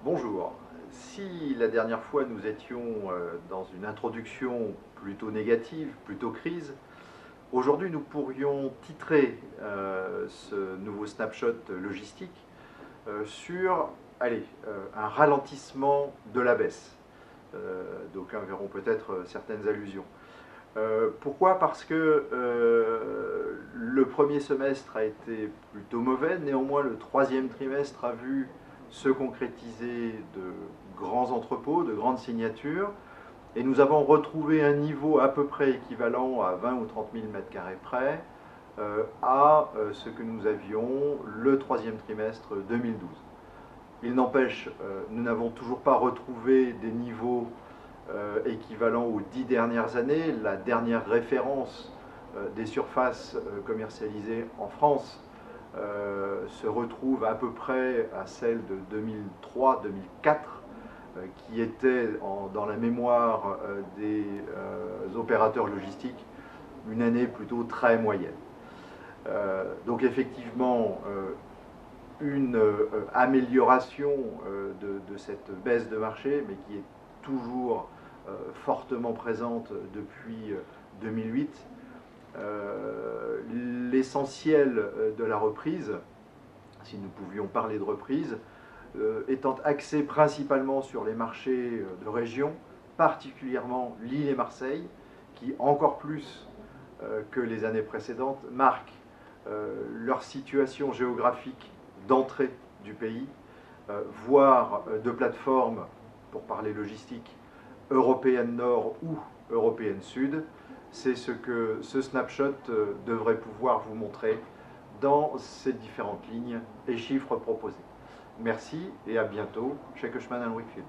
Bonjour. Si la dernière fois nous étions dans une introduction plutôt négative, plutôt crise, aujourd'hui nous pourrions titrer ce nouveau snapshot logistique sur un ralentissement de la baisse. D'aucuns verront peut-être certaines allusions. Pourquoi? Parce que le premier semestre a été plutôt mauvais, néanmoins le troisième trimestre a vu se concrétiser de grands entrepôts, de grandes signatures, et nous avons retrouvé un niveau à peu près équivalent à 20 ou 30 000 m² près à ce que nous avions le troisième trimestre 2012. Il n'empêche, nous n'avons toujours pas retrouvé des niveaux équivalents aux 10 dernières années. La dernière référence des surfaces commercialisées en France se retrouve à peu près à celle de 2003-2004, qui était dans la mémoire des opérateurs logistiques une année plutôt très moyenne. Donc effectivement, une amélioration de cette baisse de marché, mais qui est toujours fortement présente depuis 2008. L'essentiel de la reprise, si nous pouvions parler de reprise, étant axé principalement sur les marchés de région, particulièrement Lille et Marseille, qui encore plus que les années précédentes marquent leur situation géographique d'entrée du pays, voire de plateforme, pour parler logistique, européenne Nord ou européenne Sud. C'est ce que ce snapshot devrait pouvoir vous montrer dans ces différentes lignes et chiffres proposés. Merci et à bientôt chez Cushman & Wakefield.